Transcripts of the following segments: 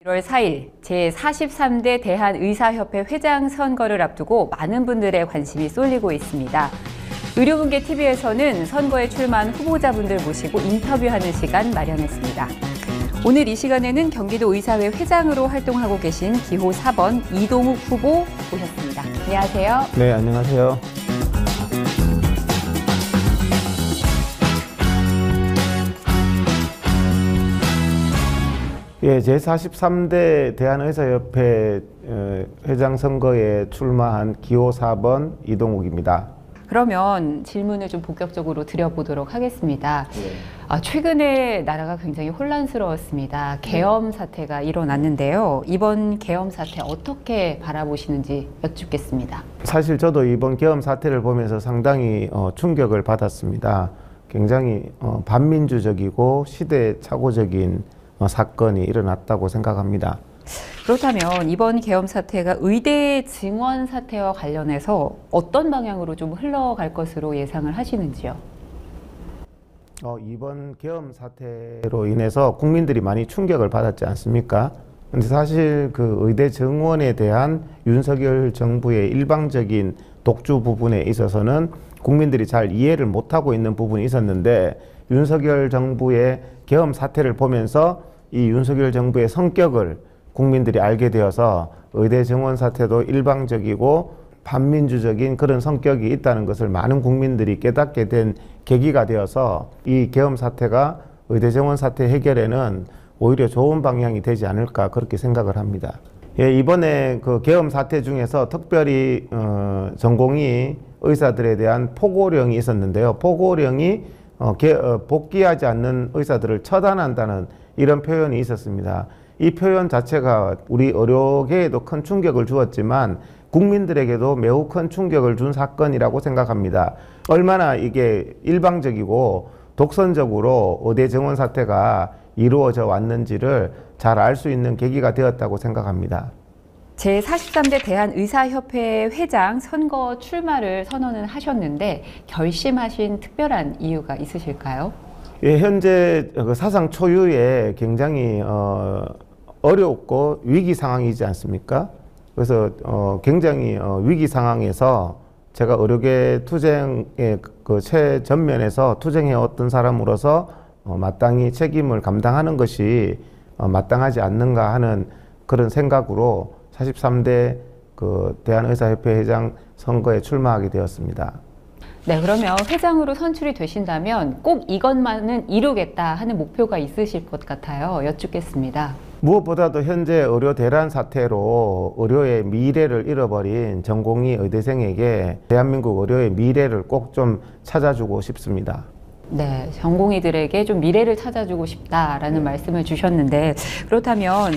1월 4일 제43대 대한의사협회 회장 선거를 앞두고 많은 분들의 관심이 쏠리고 있습니다. 의료분계 TV에서는 선거에 출마한 후보자분들 모시고 인터뷰하는 시간 마련했습니다. 오늘 이 시간에는 경기도 의사회 회장으로 활동하고 계신 기호 4번 이동욱 후보 모셨습니다. 안녕하세요. 네, 안녕하세요. 예, 제43대 대한의사협회 회장 선거에 출마한 기호 4번 이동욱입니다. 그러면 질문을 좀 본격적으로 드려보도록 하겠습니다. 최근에 나라가 굉장히 혼란스러웠습니다. 계엄 사태가 일어났는데요. 이번 계엄 사태 어떻게 바라보시는지 여쭙겠습니다. 사실 저도 이번 계엄 사태를 보면서 상당히 충격을 받았습니다. 굉장히 반민주적이고 시대착오적인 사건이 일어났다고 생각합니다. 그렇다면 이번 계엄 사태가 의대 증원 사태와 관련해서 어떤 방향으로 좀 흘러갈 것으로 예상을 하시는지요? 이번 계엄 사태로 인해서 국민들이 많이 충격을 받았지 않습니까? 근데 사실 그 의대 증원에 대한 윤석열 정부의 일방적인 독주 부분에 있어서는 국민들이 잘 이해를 못하고 있는 부분이 있었는데, 윤석열 정부의 계엄 사태를 보면서 이 윤석열 정부의 성격을 국민들이 알게 되어서 의대 증원 사태도 일방적이고 반민주적인 그런 성격이 있다는 것을 많은 국민들이 깨닫게 된 계기가 되어서 이 계엄 사태가 의대 증원 사태 해결에는 오히려 좋은 방향이 되지 않을까, 그렇게 생각을 합니다. 예, 이번에 그 계엄 사태 중에서 특별히 전공의 의사들에 대한 포고령이 있었는데요. 포고령이 복귀하지 않는 의사들을 처단한다는 이런 표현이 있었습니다. 이 표현 자체가 우리 의료계에도 큰 충격을 주었지만 국민들에게도 매우 큰 충격을 준 사건이라고 생각합니다. 얼마나 이게 일방적이고 독선적으로 의대 증원 사태가 이루어져 왔는지를 잘 알 수 있는 계기가 되었다고 생각합니다. 제43대 대한의사협회 회장 선거 출마를 선언을 하셨는데 결심하신 특별한 이유가 있으실까요? 예, 현재 사상 초유의 굉장히 어렵고 위기 상황이지 않습니까? 그래서 굉장히 위기 상황에서 제가 의료계 투쟁의 그 최전면에서 투쟁해왔던 사람으로서 마땅히 책임을 감당하는 것이 마땅하지 않는가 하는 그런 생각으로 43대 그 대한의사협회 회장 선거에 출마하게 되었습니다. 네, 그러면 회장으로 선출이 되신다면 꼭 이것만은 이루겠다 하는 목표가 있으실 것 같아요. 여쭙겠습니다. 무엇보다도 현재 의료 대란 사태로 의료의 미래를 잃어버린 전공의 의대생에게 대한민국 의료의 미래를 꼭 좀 찾아주고 싶습니다. 네, 전공의들에게 좀 미래를 찾아주고 싶다라는 말씀을 주셨는데, 그렇다면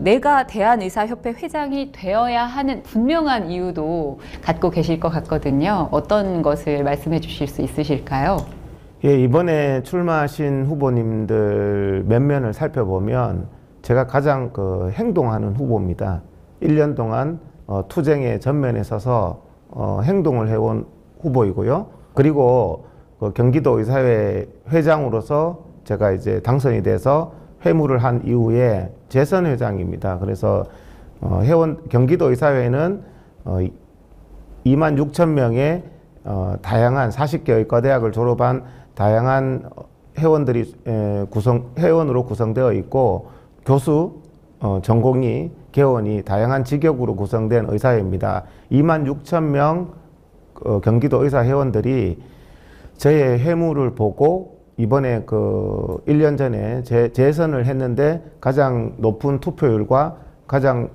내가 대한의사협회 회장이 되어야 하는 분명한 이유도 갖고 계실 것 같거든요. 어떤 것을 말씀해 주실 수 있으실까요? 예, 이번에 출마하신 후보님들 몇 면을 살펴보면 제가 가장 행동하는 후보입니다. 1년 동안 투쟁의 전면에 서서 행동을 해온 후보이고요. 그리고 경기도 의사회 회장으로서 제가 이제 당선이 돼서 회무를 한 이후에 재선 회장입니다. 그래서 경기도 의사회는 2만 6천 명의 다양한 40개의 거대학을 졸업한 다양한 회원들이 회원으로 구성되어 있고, 교수, 전공의, 개원이 다양한 직역으로 구성된 의사회입니다. 2만 6천 명 경기도 의사 회원들이 저의 회무를 보고 이번에 1년 전에 재선을 했는데 가장 높은 투표율과 가장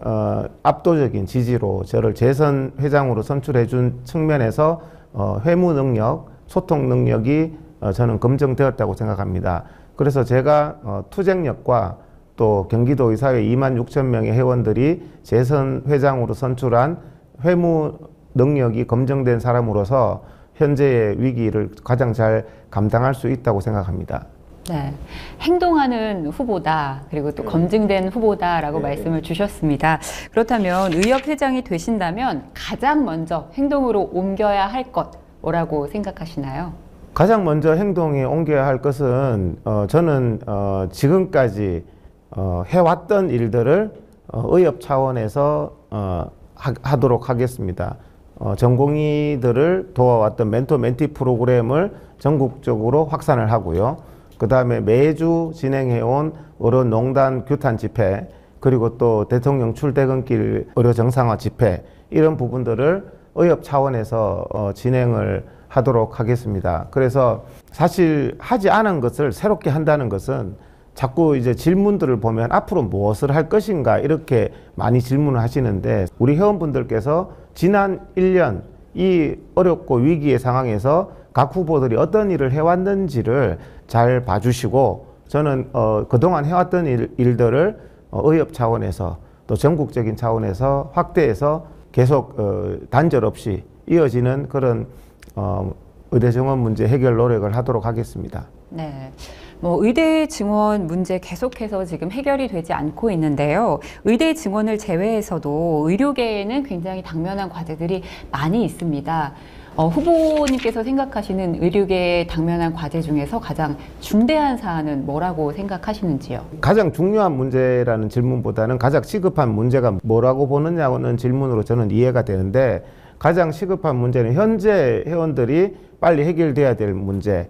압도적인 지지로 저를 재선 회장으로 선출해 준 측면에서 회무 능력, 소통 능력이 저는 검증되었다고 생각합니다. 그래서 제가 투쟁력과 또 경기도 의사회 2만 6천 명의 회원들이 재선 회장으로 선출한 회무 능력이 검증된 사람으로서 현재의 위기를 가장 잘 감당할 수 있다고 생각합니다. 네, 행동하는 후보다, 그리고 또 검증된 후보다라고 말씀을 주셨습니다. 그렇다면 의협 회장이 되신다면 가장 먼저 행동으로 옮겨야 할 것 뭐라고 생각하시나요? 가장 먼저 행동에 옮겨야 할 것은 저는 지금까지 해왔던 일들을 의협 차원에서 하도록 하겠습니다. 전공의들을 도와왔던 멘토 멘티 프로그램을 전국적으로 확산을 하고요. 그 다음에 매주 진행해온 의료농단 규탄 집회, 그리고 또 대통령 출퇴근길 의료 정상화 집회, 이런 부분들을 의협 차원에서 진행을 하도록 하겠습니다. 그래서 사실 하지 않은 것을 새롭게 한다는 것은 자꾸 이제 질문들을 보면 앞으로 무엇을 할 것인가 이렇게 많이 질문을 하시는데, 우리 회원분들께서 지난 1년 이 어렵고 위기의 상황에서 각 후보들이 어떤 일을 해왔는지를 잘 봐주시고, 저는 그동안 해왔던 일들을 의협 차원에서 또 전국적인 차원에서 확대해서 계속 단절 없이 이어지는 그런 의대 정원 문제 해결 노력을 하도록 하겠습니다. 네. 의대 증원 문제 계속해서 지금 해결이 되지 않고 있는데요. 의대 증원을 제외해서도 의료계에는 굉장히 당면한 과제들이 많이 있습니다. 후보님께서 생각하시는 의료계의 당면한 과제 중에서 가장 중대한 사안은 뭐라고 생각하시는지요? 가장 중요한 문제라는 질문보다는 가장 시급한 문제가 뭐라고 보느냐는 질문으로 저는 이해가 되는데, 가장 시급한 문제는 현재 회원들이 빨리 해결돼야 될 문제,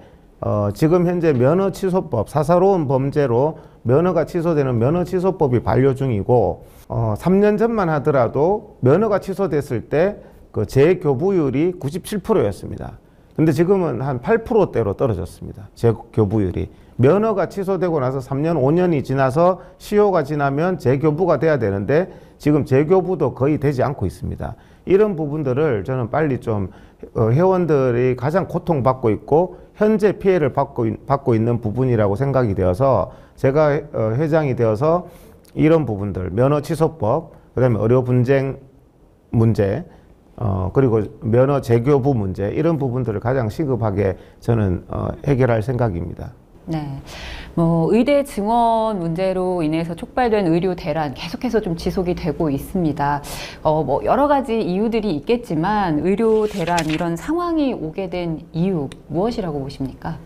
지금 현재 면허 취소법, 사사로운 범죄로 면허가 취소되는 면허 취소법이 반려 중이고, 3년 전만 하더라도 면허가 취소됐을 때 그 재교부율이 97%였습니다. 근데 지금은 한 8%대로 떨어졌습니다. 재교부율이. 면허가 취소되고 나서 3년, 5년이 지나서 시효가 지나면 재교부가 돼야 되는데 지금 재교부도 거의 되지 않고 있습니다. 이런 부분들을 저는 빨리 좀 회원들이 가장 고통받고 있고 현재 피해를 받고 있는 부분이라고 생각이 되어서, 제가 회장이 되어서 이런 부분들, 면허 취소법, 그다음에 의료 분쟁 문제, 그리고 면허 재교부 문제, 이런 부분들을 가장 시급하게 저는 해결할 생각입니다. 네. 의대 증원 문제로 인해서 촉발된 의료 대란 계속해서 좀 지속이 되고 있습니다. 여러 가지 이유들이 있겠지만 의료 대란 이런 상황이 오게 된 이유 무엇이라고 보십니까?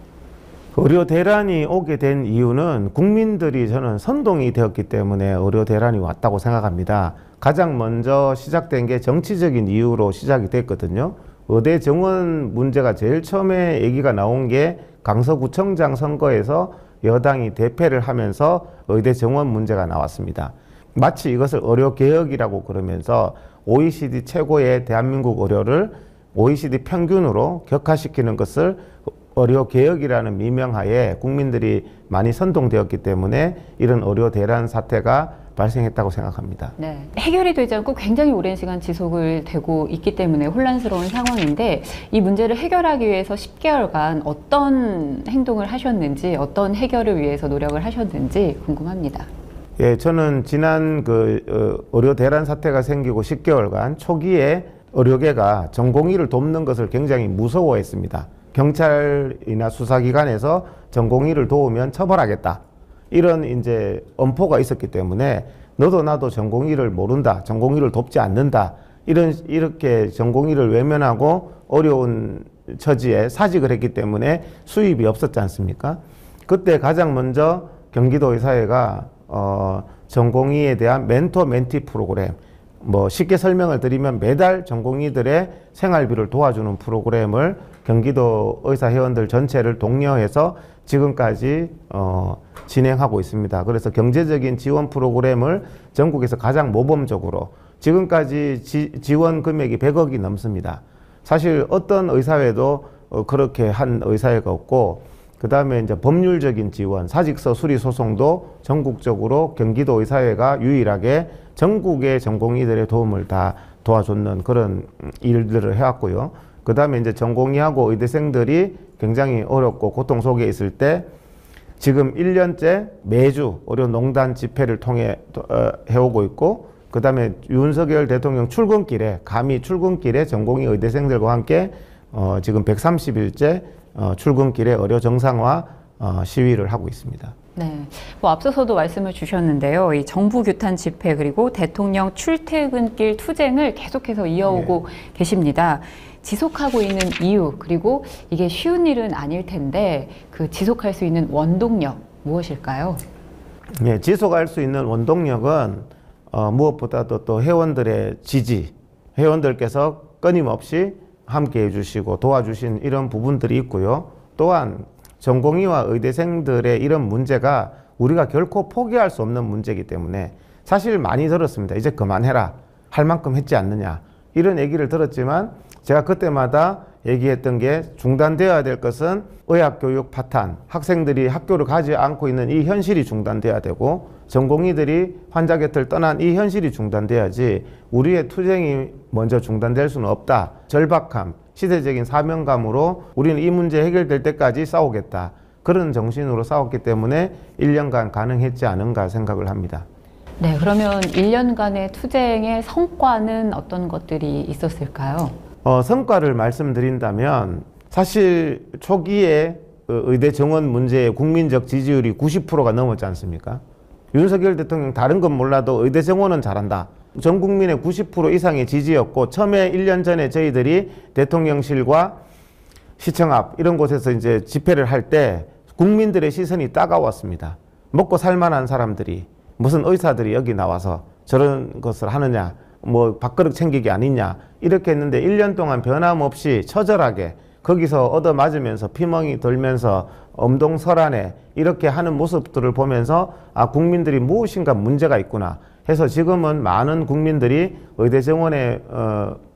의료 대란이 오게 된 이유는 국민들이 저는 선동이 되었기 때문에 의료 대란이 왔다고 생각합니다. 가장 먼저 시작된 게 정치적인 이유로 시작이 됐거든요. 의대 정원 문제가 제일 처음에 얘기가 나온 게 강서구청장 선거에서 여당이 대패를 하면서 의대 정원 문제가 나왔습니다. 마치 이것을 의료개혁이라고 그러면서 OECD 최고의 대한민국 의료를 OECD 평균으로 격화시키는 것을 의료개혁이라는 미명하에 국민들이 많이 선동되었기 때문에 이런 의료 대란 사태가 발생했다고 생각합니다. 네, 해결이 되지 않고 굉장히 오랜 시간 지속을 되고 있기 때문에 혼란스러운 상황인데, 이 문제를 해결하기 위해서 10개월간 어떤 행동을 하셨는지, 어떤 해결을 위해서 노력을 하셨는지 궁금합니다. 예, 저는 지난 의료 대란 사태가 생기고 10개월간 초기에 의료계가 전공의를 돕는 것을 굉장히 무서워했습니다. 경찰이나 수사기관에서 전공의를 도우면 처벌하겠다, 이런 이제 엄포가 있었기 때문에 너도 나도 전공의를 모른다, 전공의를 돕지 않는다, 이렇게 전공의를 외면하고 어려운 처지에 사직을 했기 때문에 수입이 없었지 않습니까? 그때 가장 먼저 경기도의사회가 전공의에 대한 멘토 멘티 프로그램, 쉽게 설명을 드리면 매달 전공의들의 생활비를 도와주는 프로그램을 경기도 의사 회원들 전체를 독려해서 지금까지 진행하고 있습니다. 그래서 경제적인 지원 프로그램을 전국에서 가장 모범적으로, 지금까지 지원 금액이 100억이 넘습니다. 사실 어떤 의사회도 그렇게 한 의사회가 없고, 그 다음에 이제 법률적인 지원, 사직서 수리 소송도 전국적으로 경기도 의사회가 유일하게 전국의 전공의들의 도움을 다 도와줬는 그런 일들을 해왔고요. 그 다음에 이제 전공의하고 의대생들이 굉장히 어렵고 고통 속에 있을 때 지금 1년째 매주 의료농단 집회를 통해 해오고 있고, 그 다음에 윤석열 대통령 출근길에, 감히 출근길에 전공의 의대생들과 함께 지금 130일째 출근길에 의료 정상화 시위를 하고 있습니다. 네, 앞서서도 말씀을 주셨는데요. 이 정부 규탄 집회 그리고 대통령 출퇴근길 투쟁을 계속해서 이어오고 계십니다. 지속하고 있는 이유, 그리고 이게 쉬운 일은 아닐 텐데 그 지속할 수 있는 원동력 무엇일까요? 예, 지속할 수 있는 원동력은 무엇보다도 또 회원들의 지지, 회원들께서 끊임없이 함께 해주시고 도와주신 이런 부분들이 있고요. 또한 전공의와 의대생들의 이런 문제가 우리가 결코 포기할 수 없는 문제이기 때문에 사실 많이 들었습니다. 이제 그만해라. 할 만큼 했지 않느냐. 이런 얘기를 들었지만 제가 그때마다 얘기했던 게 중단되어야 될 것은 의학교육 파탄, 학생들이 학교를 가지 않고 있는 이 현실이 중단돼야 되고 전공의들이 환자 곁을 떠난 이 현실이 중단돼야지 우리의 투쟁이 먼저 중단될 수는 없다. 절박함, 시대적인 사명감으로 우리는 이 문제 해결될 때까지 싸우겠다. 그런 정신으로 싸웠기 때문에 1년간 가능했지 않은가 생각을 합니다. 네, 그러면 1년간의 투쟁의 성과는 어떤 것들이 있었을까요? 성과를 말씀드린다면 사실 초기에 의대 정원 문제의 국민적 지지율이 90%가 넘었지 않습니까? 윤석열 대통령 다른 건 몰라도 의대 정원은 잘한다. 전 국민의 90% 이상의 지지였고 처음에 1년 전에 저희들이 대통령실과 시청 앞 이런 곳에서 이제 집회를 할 때 국민들의 시선이 따가웠습니다. 먹고 살만한 사람들이 무슨 의사들이 여기 나와서 저런 것을 하느냐, 뭐 밥그릇 챙기기 아니냐 이렇게 했는데 1년 동안 변함없이 처절하게 거기서 얻어맞으면서 피멍이 돌면서 엄동설안에 이렇게 하는 모습들을 보면서 아, 국민들이 무엇인가 문제가 있구나 해서 지금은 많은 국민들이 의대 정원의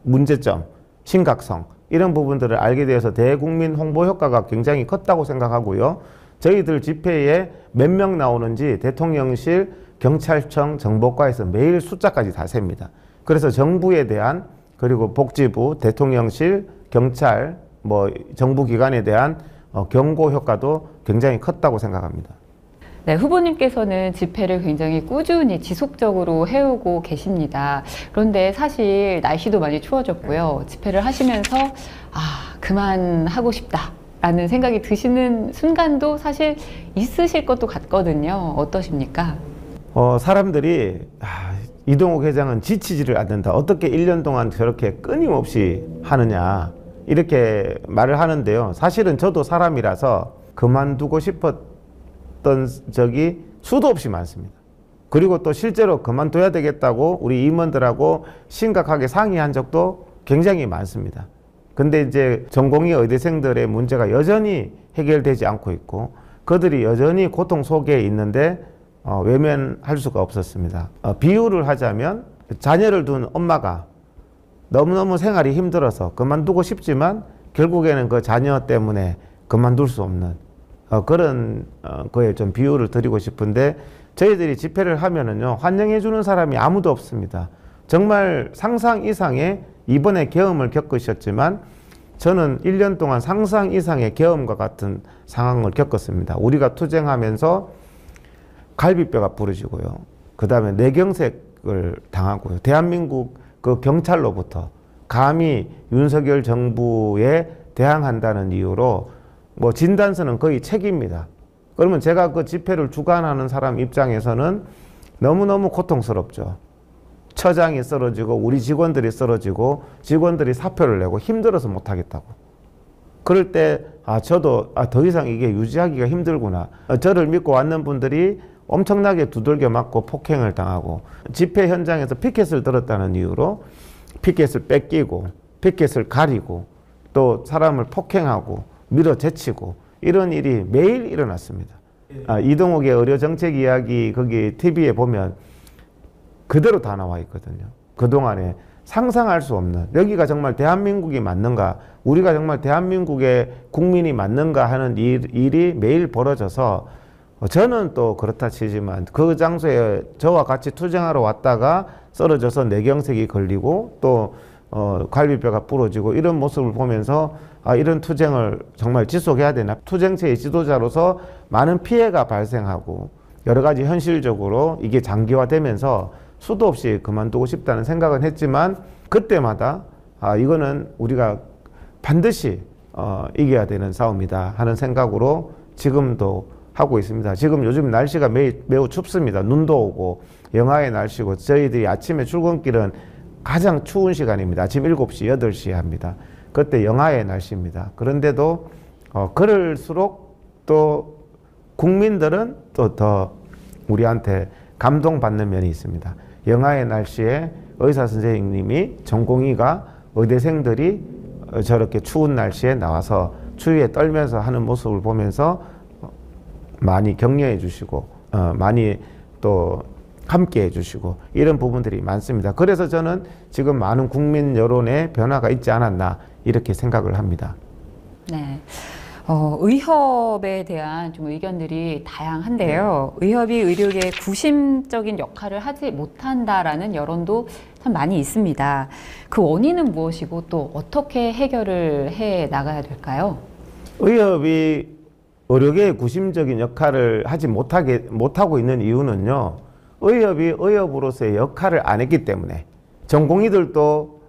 문제점, 심각성 이런 부분들을 알게 되어서 대국민 홍보 효과가 굉장히 컸다고 생각하고요. 저희들 집회에 몇 명 나오는지 대통령실, 경찰청, 정보과에서 매일 숫자까지 다 셉니다. 그래서 정부에 대한 그리고 복지부, 대통령실, 경찰, 뭐 정부기관에 대한 경고 효과도 굉장히 컸다고 생각합니다. 네, 후보님께서는 집회를 굉장히 꾸준히 지속적으로 해오고 계십니다. 그런데 사실 날씨도 많이 추워졌고요. 집회를 하시면서 아, 그만하고 싶다라는 생각이 드시는 순간도 사실 있으실 것도 같거든요. 어떠십니까? 사람들이 이동욱 회장은 지치지를 않는다. 어떻게 1년 동안 저렇게 끊임없이 하느냐 이렇게 말을 하는데요. 사실은 저도 사람이라서 그만두고 싶었던 적이 수도 없이 많습니다. 그리고 또 실제로 그만둬야 되겠다고 우리 임원들하고 심각하게 상의한 적도 굉장히 많습니다. 근데 이제 전공의 의대생들의 문제가 여전히 해결되지 않고 있고 그들이 여전히 고통 속에 있는데 외면할 수가 없었습니다. 비유를 하자면 자녀를 둔 엄마가 너무너무 생활이 힘들어서 그만두고 싶지만 결국에는 그 자녀 때문에 그만둘 수 없는 그런 거에 좀 비유를 드리고 싶은데 저희들이 집회를 하면은요 환영해 주는 사람이 아무도 없습니다. 정말 상상 이상의 이번에 계엄을 겪으셨지만 저는 1년 동안 상상 이상의 계엄과 같은 상황을 겪었습니다. 우리가 투쟁하면서 갈비뼈가 부러지고요. 그 다음에 뇌경색을 당하고요. 대한민국 그 경찰로부터 감히 윤석열 정부에 대항한다는 이유로 뭐 진단서는 거의 책입니다. 그러면 제가 그 집회를 주관하는 사람 입장에서는 너무너무 고통스럽죠. 처장이 쓰러지고 우리 직원들이 쓰러지고 직원들이 사표를 내고 힘들어서 못하겠다고. 그럴 때 저도 더 이상 이게 유지하기가 힘들구나. 저를 믿고 왔는 분들이 엄청나게 두들겨 맞고 폭행을 당하고 집회 현장에서 피켓을 들었다는 이유로 피켓을 뺏기고 피켓을 가리고 또 사람을 폭행하고 밀어제치고 이런 일이 매일 일어났습니다. 이동욱의 의료정책 이야기 거기 TV에 보면 그대로 다 나와 있거든요. 그동안에 상상할 수 없는 여기가 정말 대한민국이 맞는가 우리가 정말 대한민국의 국민이 맞는가 하는 일이 매일 벌어져서 저는 또 그렇다 치지만 그 장소에 저와 같이 투쟁하러 왔다가 쓰러져서 뇌경색이 걸리고 또 갈비뼈가 부러지고 이런 모습을 보면서 이런 투쟁을 정말 지속해야 되나. 투쟁체의 지도자로서 많은 피해가 발생하고 여러 가지 현실적으로 이게 장기화되면서 수도 없이 그만두고 싶다는 생각은 했지만 그때마다 이거는 우리가 반드시 이겨야 되는 싸움이다 하는 생각으로 지금도 하고 있습니다. 지금 요즘 날씨가 매우 춥습니다. 눈도 오고 영하의 날씨고 저희들이 아침에 출근길은 가장 추운 시간입니다. 아침 7시, 8시에 합니다. 그때 영하의 날씨입니다. 그런데도 그럴수록 또 국민들은 또 더 우리한테 감동받는 면이 있습니다. 영하의 날씨에 의사 선생님이 전공의가 의대생들이 저렇게 추운 날씨에 나와서 추위에 떨면서 하는 모습을 보면서 많이 격려해 주시고 많이 또 함께 해주시고 이런 부분들이 많습니다. 그래서 저는 지금 많은 국민 여론의 변화가 있지 않았나 이렇게 생각을 합니다. 네. 의협에 대한 좀 의견들이 다양한데요. 의협이 의료계에 구심적인 역할을 하지 못한다라는 여론도 참 많이 있습니다. 그 원인은 무엇이고 또 어떻게 해결을 해 나가야 될까요? 의협이 의료계의 구심적인 역할을 하지 못하고 있는 이유는요. 의협이 의협으로서의 역할을 안 했기 때문에 전공의들도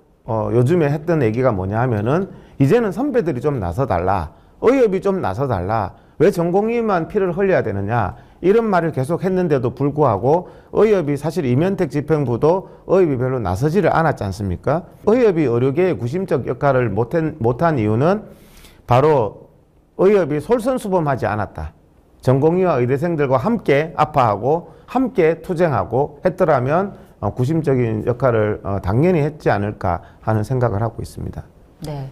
요즘에 했던 얘기가 뭐냐 하면은 이제는 선배들이 좀 나서달라. 의협이 좀 나서달라. 왜 전공의만 피를 흘려야 되느냐. 이런 말을 계속 했는데도 불구하고 의협이 사실 이면택 집행부도 의협이 별로 나서지를 않았지 않습니까? 의협이 의료계의 구심적 역할을 못한 이유는 바로 의협이 솔선수범하지 않았다. 전공의와 의대생들과 함께 아파하고 함께 투쟁하고 했더라면 구심적인 역할을 당연히 했지 않을까 하는 생각을 하고 있습니다. 네.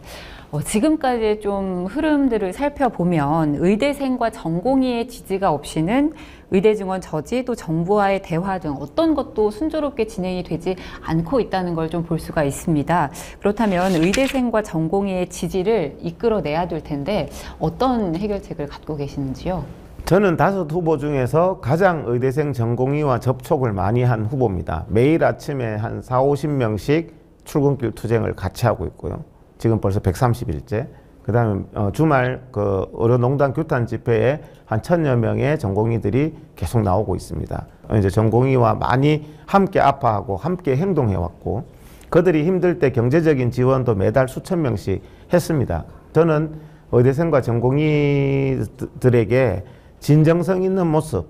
지금까지 좀 흐름들을 살펴보면 의대생과 전공의의 지지가 없이는 의대 증원 저지 또 정부와의 대화 등 어떤 것도 순조롭게 진행이 되지 않고 있다는 걸 좀 볼 수가 있습니다. 그렇다면 의대생과 전공의의 지지를 이끌어내야 될 텐데 어떤 해결책을 갖고 계시는지요? 저는 5 후보 중에서 가장 의대생 전공의와 접촉을 많이 한 후보입니다. 매일 아침에 한 40~50명씩 출근길 투쟁을 같이 하고 있고요. 지금 벌써 130일째. 그 다음에 주말 의료농단 규탄 집회에 한 1000여 명의 전공의들이 계속 나오고 있습니다. 이제 전공의와 많이 함께 아파하고 함께 행동해왔고 그들이 힘들 때 경제적인 지원도 매달 수천 명씩 했습니다. 저는 의대생과 전공의들에게 진정성 있는 모습,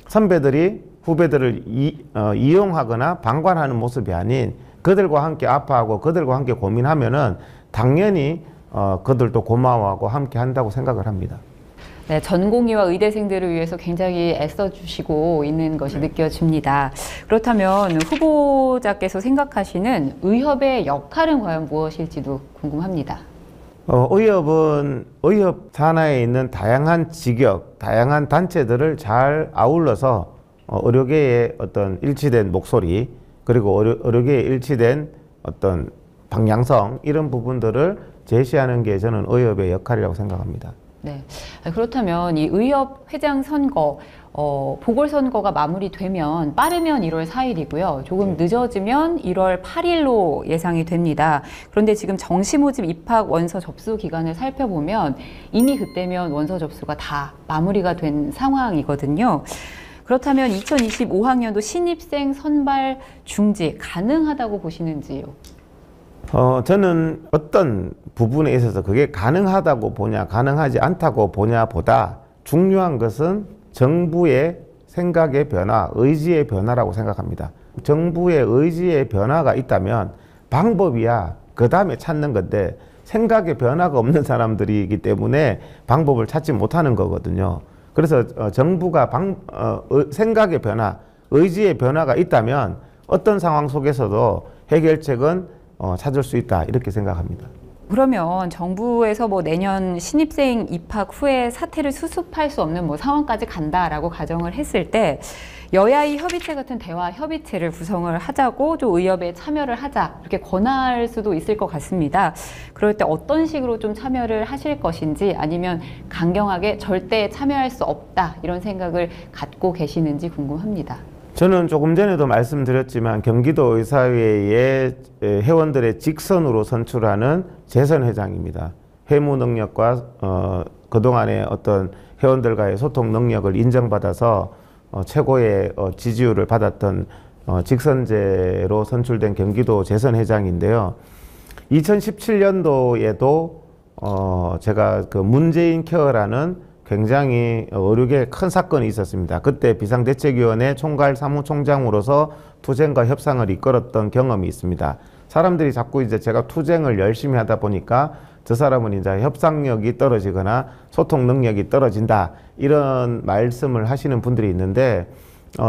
선배들이 후배들을 이용하거나 방관하는 모습이 아닌 그들과 함께 아파하고 그들과 함께 고민하면은 당연히 그들도 고마워하고 함께 한다고 생각을 합니다. 네, 전공의와 의대생들을 위해서 굉장히 애써주시고 있는 것이 느껴집니다. 그렇다면 후보자께서 생각하시는 의협의 역할은 과연 무엇일지도 궁금합니다. 의협은 의협 산하에 있는 다양한 직역, 다양한 단체들을 잘 아울러서 의료계의 어떤 일치된 목소리 그리고 의료계의 일치된 어떤 방향성 이런 부분들을 제시하는 게 저는 의협의 역할이라고 생각합니다. 네. 그렇다면 이 의협 회장 선거, 보궐선거가 마무리되면 빠르면 1월 4일이고요. 조금 늦어지면 1월 8일로 예상이 됩니다. 그런데 지금 정시 모집 입학 원서 접수 기간을 살펴보면 이미 그때면 원서 접수가 다 마무리가 된 상황이거든요. 그렇다면 2025학년도 신입생 선발 중지 가능하다고 보시는지요? 저는 어떤 부분에 있어서 그게 가능하다고 보냐, 가능하지 않다고 보냐 보다 중요한 것은 정부의 생각의 변화, 의지의 변화라고 생각합니다. 정부의 의지의 변화가 있다면 방법이야 그 다음에 찾는 건데 생각의 변화가 없는 사람들이기 때문에 방법을 찾지 못하는 거거든요. 그래서 정부가 생각의 변화, 의지의 변화가 있다면 어떤 상황 속에서도 해결책은 찾을 수 있다 이렇게 생각합니다. 그러면 정부에서 내년 신입생 입학 후에 사태를 수습할 수 없는 상황까지 간다라고 가정을 했을 때 여야의 협의체 같은 대화 협의체를 구성을 하자고 좀 의협에 참여를 하자 이렇게 권할 수도 있을 것 같습니다. 그럴 때 어떤 식으로 좀 참여를 하실 것인지 아니면 강경하게 절대 참여할 수 없다 이런 생각을 갖고 계시는지 궁금합니다. 저는 조금 전에도 말씀드렸지만 경기도 의사회의 회원들의 직선으로 선출하는 재선 회장입니다. 회무 능력과 그동안의 어떤 회원들과의 소통 능력을 인정받아서 최고의 지지율을 받았던 직선제로 선출된 경기도 재선 회장인데요. 2017년도에도 제가 그 문재인 케어라는 굉장히 의료계에 큰 사건이 있었습니다. 그때 비상대책위원회 총괄 사무총장으로서 투쟁과 협상을 이끌었던 경험이 있습니다. 사람들이 자꾸 이제 제가 투쟁을 열심히 하다 보니까 저 사람은 이제 협상력이 떨어지거나 소통 능력이 떨어진다 이런 말씀을 하시는 분들이 있는데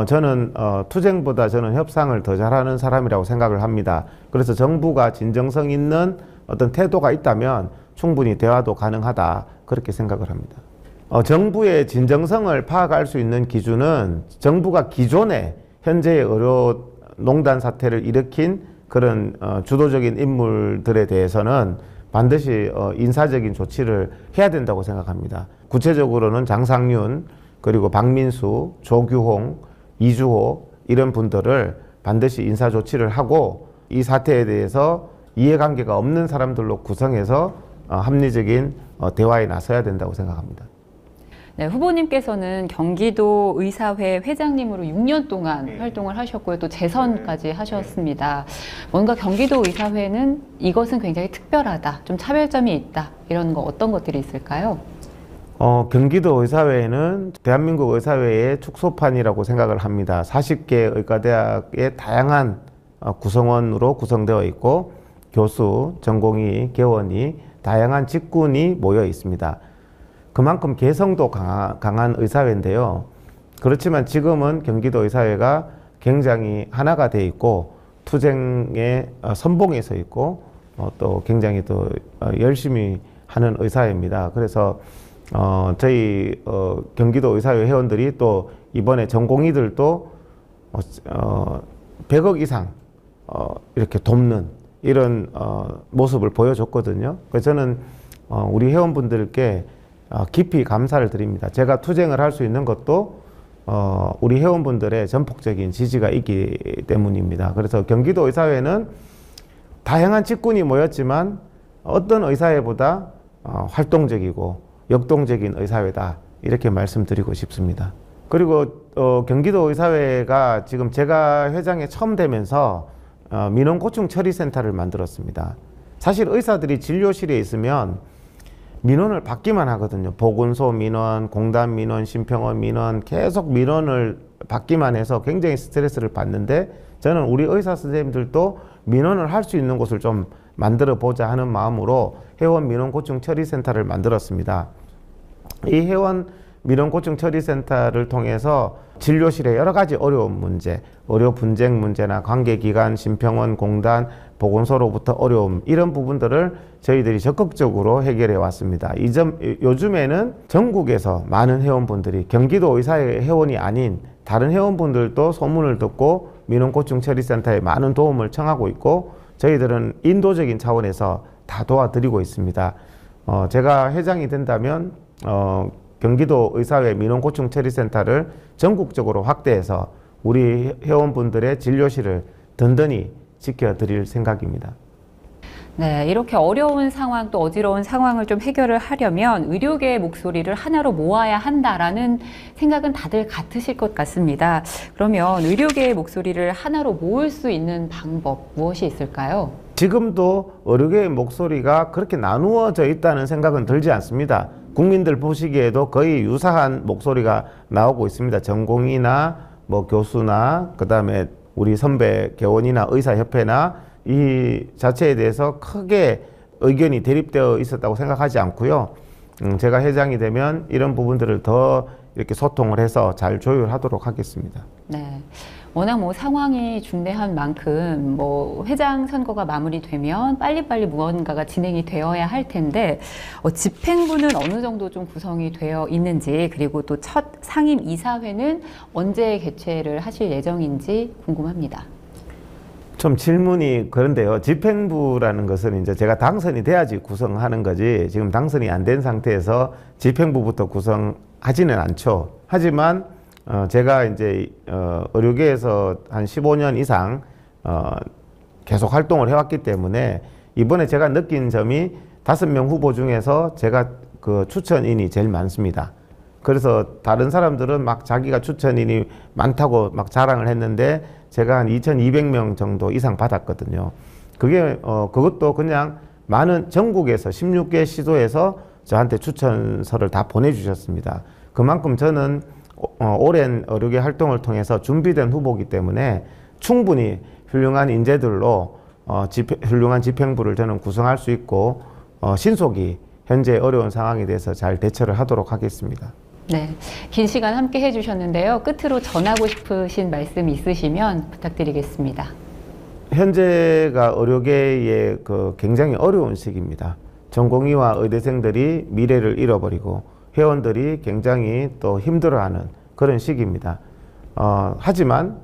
저는 투쟁보다 저는 협상을 더 잘하는 사람이라고 생각을 합니다. 그래서 정부가 진정성 있는 어떤 태도가 있다면 충분히 대화도 가능하다 그렇게 생각을 합니다. 정부의 진정성을 파악할 수 있는 기준은 정부가 기존에 현재의 의료농단 사태를 일으킨 그런 주도적인 인물들에 대해서는 반드시 인사적인 조치를 해야 된다고 생각합니다. 구체적으로는 장상윤, 그리고 박민수, 조규홍, 이주호 이런 분들을 반드시 인사 조치를 하고 이 사태에 대해서 이해관계가 없는 사람들로 구성해서 합리적인 대화에 나서야 된다고 생각합니다. 네, 후보님께서는 경기도 의사회 회장님으로 6년 동안 활동을 하셨고요. 또 재선까지 하셨습니다. 뭔가 경기도 의사회는 이것은 굉장히 특별하다, 좀 차별점이 있다, 이런 거 어떤 것들이 있을까요? 경기도 의사회는 대한민국 의사회의 축소판이라고 생각을 합니다. 40개 의과대학의 다양한 구성원으로 구성되어 있고 교수, 전공의, 개원이 다양한 직군이 모여 있습니다. 그만큼 개성도 강한 의사회인데요. 그렇지만 지금은 경기도 의사회가 굉장히 하나가 돼 있고 투쟁의 선봉에 서 있고 또 굉장히 또 열심히 하는 의사회입니다. 그래서 저희 경기도 의사회 회원들이 또 이번에 전공의들도 100억 이상 이렇게 돕는 이런 모습을 보여줬거든요. 그래서 저는 우리 회원분들께 깊이 감사를 드립니다. 제가 투쟁을 할 수 있는 것도 우리 회원분들의 전폭적인 지지가 있기 때문입니다. 그래서 경기도 의사회는 다양한 직군이 모였지만 어떤 의사회보다 활동적이고 역동적인 의사회다 이렇게 말씀드리고 싶습니다. 그리고 경기도 의사회가 지금 제가 회장에 처음 되면서 민원고충 처리센터를 만들었습니다. 사실 의사들이 진료실에 있으면 민원을 받기만 하거든요. 보건소 민원, 공단 민원, 심평원 민원 계속 민원을 받기만 해서 굉장히 스트레스를 받는데 저는 우리 의사 선생님들도 민원을 할 수 있는 곳을 좀 만들어 보자 하는 마음으로 회원 민원고충 처리센터를 만들었습니다. 이 회원 민원고충 처리센터를 통해서 진료실의 여러 가지 어려운 문제, 의료 분쟁 문제나 관계기관, 심평원, 공단, 보건소로부터 어려움 이런 부분들을 저희들이 적극적으로 해결해 왔습니다. 요즘에는 전국에서 많은 회원분들이 경기도 의사회 회원이 아닌 다른 회원분들도 소문을 듣고 민원고충 처리센터에 많은 도움을 청하고 있고 저희들은 인도적인 차원에서 다 도와드리고 있습니다. 제가 회장이 된다면 경기도 의사회 민원고충 처리센터를 전국적으로 확대해서 우리 회원분들의 진료실을 든든히 지켜드릴 생각입니다. 네, 이렇게 어려운 상황 또 어지러운 상황을 좀 해결을 하려면 의료계의 목소리를 하나로 모아야 한다라는 생각은 다들 같으실 것 같습니다. 그러면 의료계의 목소리를 하나로 모을 수 있는 방법 무엇이 있을까요? 지금도 의료계의 목소리가 그렇게 나누어져 있다는 생각은 들지 않습니다. 국민들 보시기에도 거의 유사한 목소리가 나오고 있습니다. 전공의나 뭐 교수나 그다음에 우리 선배 개원이나 의사협회나 이 자체에 대해서 크게 의견이 대립되어 있었다고 생각하지 않고요. 제가 회장이 되면 이런 부분들을 더 이렇게 소통을 해서 잘 조율하도록 하겠습니다. 네. 워낙 뭐 상황이 중대한 만큼 뭐 회장 선거가 마무리되면 빨리빨리 무언가가 진행이 되어야 할 텐데 집행부는 어느 정도 좀 구성이 되어 있는지 그리고 또 첫 상임 이사회는 언제 개최를 하실 예정인지 궁금합니다. 좀 질문이 그런데요. 집행부라는 것은 이제 제가 당선이 돼야지 구성하는 거지 지금 당선이 안 된 상태에서 집행부부터 구성하지는 않죠. 하지만 제가 이제 의료계에서 한 15년 이상 계속 활동을 해왔기 때문에 이번에 제가 느낀 점이 5명 후보 중에서 제가 그 추천인이 제일 많습니다. 그래서 다른 사람들은 막 자기가 추천인이 많다고 막 자랑을 했는데 제가 한 2,200명 정도 이상 받았거든요. 그것도 그냥 많은 전국에서 16개 시도에서 저한테 추천서를 다 보내주셨습니다. 그만큼 저는 오랜 의료계 활동을 통해서 준비된 후보이기 때문에 충분히 훌륭한 인재들로 훌륭한 집행부를 저는 구성할 수 있고 신속히 현재 어려운 상황에 대해서 잘 대처를 하도록 하겠습니다. 네, 긴 시간 함께 해주셨는데요. 끝으로 전하고 싶으신 말씀 있으시면 부탁드리겠습니다. 현재가 의료계의 굉장히 어려운 시기입니다. 전공의와 의대생들이 미래를 잃어버리고 회원들이 굉장히 또 힘들어하는 그런 시기입니다. 하지만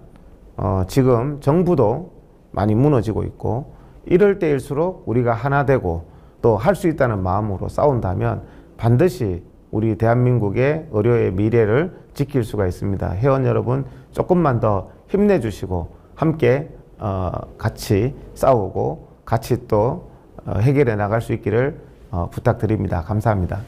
지금 정부도 많이 무너지고 있고 이럴 때일수록 우리가 하나 되고 또 할 수 있다는 마음으로 싸운다면 반드시 우리 대한민국의 의료의 미래를 지킬 수가 있습니다. 회원 여러분 조금만 더 힘내주시고 함께 같이 싸우고 같이 또 해결해 나갈 수 있기를 부탁드립니다. 감사합니다.